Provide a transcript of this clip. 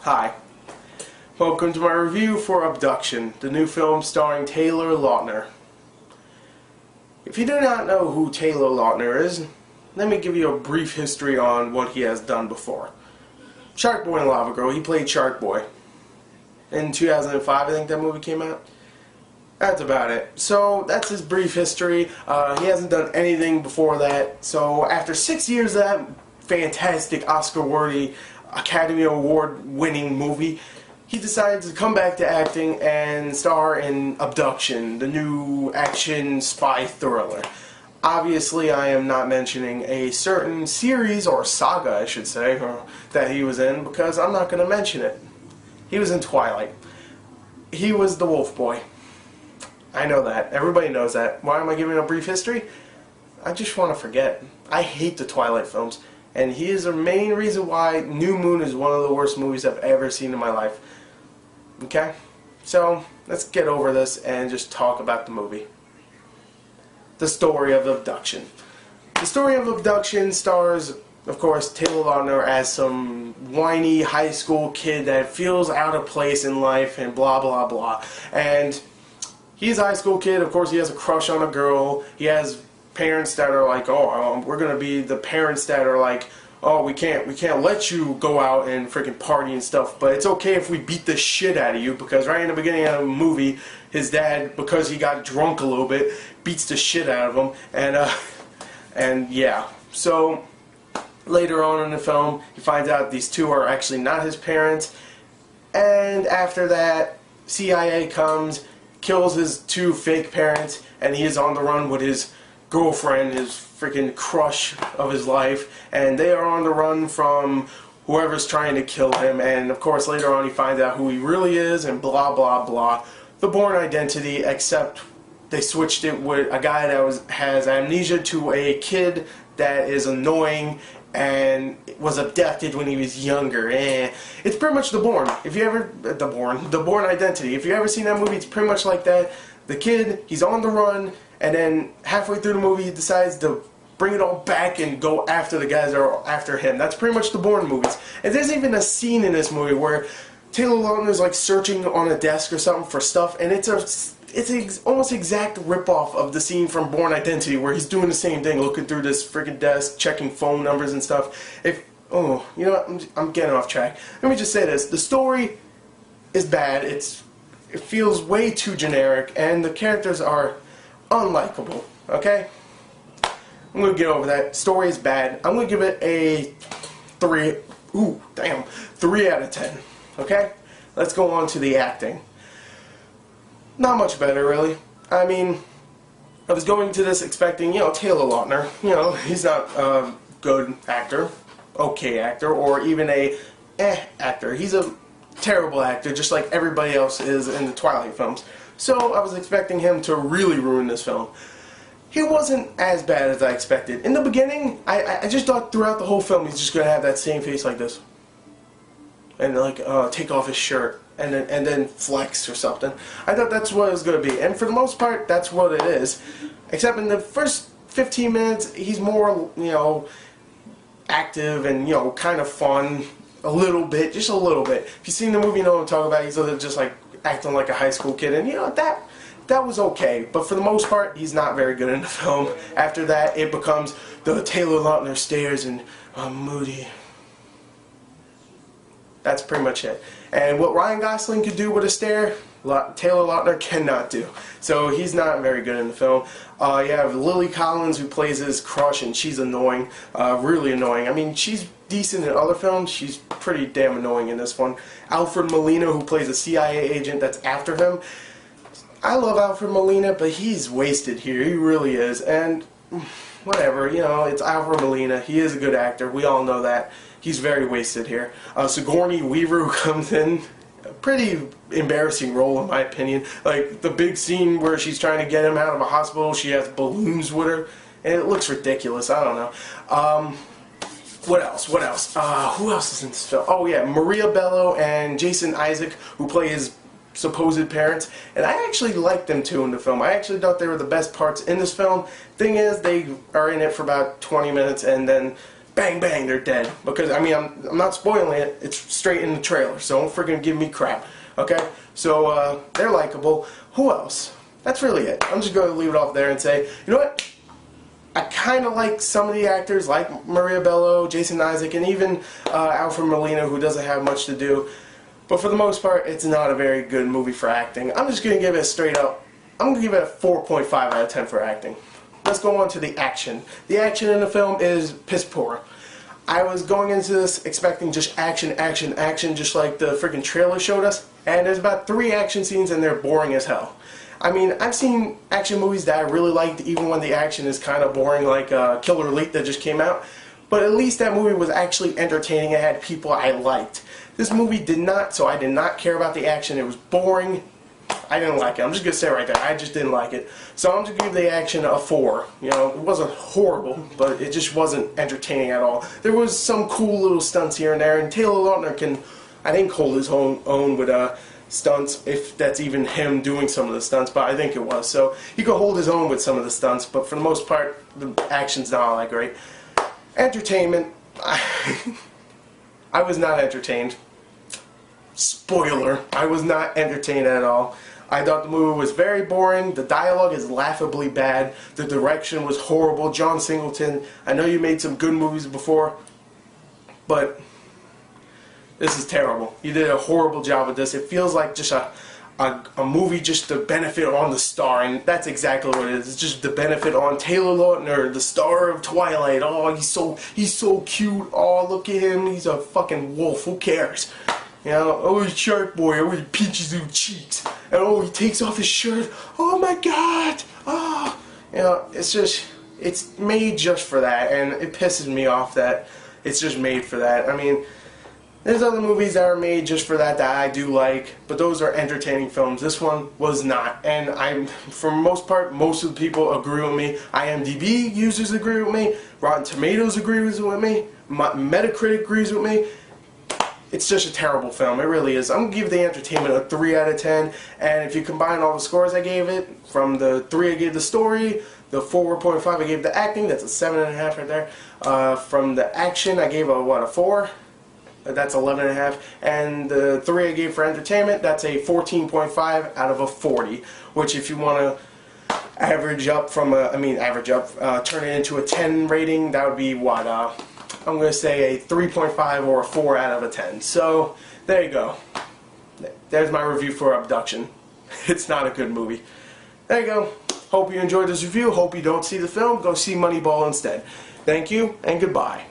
Hi. Welcome to my review for Abduction, the new film starring Taylor Lautner. If you do not know who Taylor Lautner is, let me give you a brief history on what he has done before. Shark Boy and Lava Girl, he played Shark Boy. In 2005, I think that movie came out. That's about it. So that's his brief history. He hasn't done anything before that. So after 6 years of that fantastic Oscar-worthy, Academy Award-winning movie, he decided to come back to acting and star in Abduction, the new action spy thriller. Obviously, I am not mentioning a certain series, or saga I should say, that he was in, because I'm not going to mention it. He was in Twilight. He was the Wolf Boy. I know that. Everybody knows that. Why am I giving a brief history? I just want to forget. I hate the Twilight films. And he is the main reason why New Moon is one of the worst movies I've ever seen in my life. Okay? So, let's get over this and just talk about the movie. The story of Abduction. The story of Abduction stars, of course, Taylor Lautner as some whiny high school kid that feels out of place in life and blah blah blah. And he's a high school kid. Of course, he has a crush on a girl. He has parents that are like, oh, we're gonna be the parents that are like, oh, we can't let you go out and freaking party and stuff, but it's okay if we beat the shit out of you, because right in the beginning of the movie, his dad, because he got drunk a little bit, beats the shit out of him, and yeah. So later on in the film, he finds out these two are actually not his parents, and after that, CIA comes, kills his two fake parents, and he is on the run with his girlfriend, his freaking crush of his life, and they are on the run from whoever's trying to kill him. And of course later on he finds out who he really is and blah blah blah. The Bourne Identity, except they switched it with a guy that has amnesia to a kid that is annoying and was abducted when he was younger. It's pretty much The Bourne. If you ever The Bourne Identity. If you ever seen that movie, it's pretty much like that. The kid, he's on the run, and then halfway through the movie he decides to bring it all back and go after the guys that are after him. That's pretty much the Bourne movies. And there's even a scene in this movie where Taylor Lautner is like searching on a desk or something for stuff, and it's almost exact rip-off of the scene from Bourne Identity where he's doing the same thing, looking through this freaking desk, checking phone numbers and stuff. You know what, I'm getting off track. Let me just say this. The story is bad. It feels way too generic, and the characters are unlikable, okay? I'm going to get over that. Story is bad. I'm going to give it a 3 out of 10, okay? Let's go on to the acting. Not much better, really. I mean, I was going to this expecting, Taylor Lautner. He's not a good actor, okay actor, or even a actor. He's a terrible actor, just like everybody else is in the Twilight films. So I was expecting him to really ruin this film. He wasn't as bad as I expected. In the beginning, I just thought throughout the whole film he's just going to have that same face like this. And like take off his shirt and then flex or something. I thought that's what it was going to be. And for the most part, that's what it is. Except in the first 15 minutes, he's more, active and, kind of fun. A little bit, just a little bit. If you've seen the movie, you know what I'm talking about. He's just like acting like a high school kid, and that was okay. But for the most part, he's not very good in the film. After that, it becomes the Taylor Lautner stares and moody. That's pretty much it. And what Ryan Gosling could do with a stare, Taylor Lautner cannot do. So he's not very good in the film. You have Lily Collins, who plays his crush, and she's annoying, really annoying. I mean, she's decent in other films. She's pretty damn annoying in this one. Alfred Molina, who plays a CIA agent that's after him. I love Alfred Molina, but he's wasted here. He really is. And whatever, it's Alfred Molina. He is a good actor. We all know that. He's very wasted here. Sigourney Weaver, who comes in, a pretty embarrassing role in my opinion. Like the big scene where she's trying to get him out of a hospital, she has balloons with her, and it looks ridiculous. I don't know. What else? Who else is in this film? Oh yeah, Maria Bello and Jason Isaac, who play his supposed parents, and I actually liked them too in the film. I actually thought they were the best parts in this film. Thing is, they are in it for about 20 minutes, and then bang bang, they're dead. Because I mean, I'm not spoiling it. It's straight in the trailer, so don't freaking give me crap. Okay, so they're likable. Who else? That's really it. I'm just going to leave it off there and say, you know what? I kind of like some of the actors, like Maria Bello, Jason Isaac, and even Alfred Molina, who doesn't have much to do. But for the most part, it's not a very good movie for acting. I'm just going to give it a straight up, I'm going to give it a 4.5 out of 10 for acting. Let's go on to the action. The action in the film is piss poor. I was going into this expecting just action, action, action, just like the freaking trailer showed us. And there's about 3 action scenes and they're boring as hell. I mean, I've seen action movies that I really liked even when the action is kind of boring, like Killer Elite that just came out. But at least that movie was actually entertaining. It had people I liked. This movie did not, so I did not care about the action. It was boring. I didn't like it. I'm just going to say it right there. I just didn't like it. So I'm just going to give the action a 4. You know, it wasn't horrible, but it just wasn't entertaining at all. There was some cool little stunts here and there, and Taylor Lautner can, I think, hold his own with stunts, if that's even him doing some of the stunts, but I think it was. So he could hold his own with some of the stunts, but for the most part, the action's not all that great. Entertainment, I was not entertained. Spoiler, I was not entertained at all. I thought the movie was very boring. The dialogue is laughably bad. The direction was horrible. John Singleton, I know you made some good movies before, but this is terrible. You did a horrible job with this. It feels like just a movie just to benefit on the star, and that's exactly what it is. It's just the benefit on Taylor Lautner, the star of Twilight. Oh, he's so cute. Oh, look at him. He's a fucking wolf. Who cares? You know, oh, he's Shark Boy. Oh, he pinches his cheeks. And oh, he takes off his shirt. Oh my God. Oh, you know, it's made just for that, and it pisses me off that it's just made for that. I mean, there's other movies that are made just for that I do like, but those are entertaining films. This one was not, and for the most part, most of the people agree with me. IMDb users agree with me. Rotten Tomatoes agrees with me. Metacritic agrees with me. It's just a terrible film. It really is. I'm going to give the entertainment a 3 out of 10, and if you combine all the scores I gave it, from the 3 I gave the story, the 4.5 I gave the acting, that's a 7.5 right there. From the action, I gave a 4? That's 11.5, and the 3 I gave for entertainment, that's a 14.5 out of a 40, which if you want to average up from turn it into a 10 rating, that would be what, I'm going to say a 3.5 or a 4 out of a 10. So, there you go. There's my review for Abduction. It's not a good movie. There you go. Hope you enjoyed this review. Hope you don't see the film. Go see Moneyball instead. Thank you, and goodbye.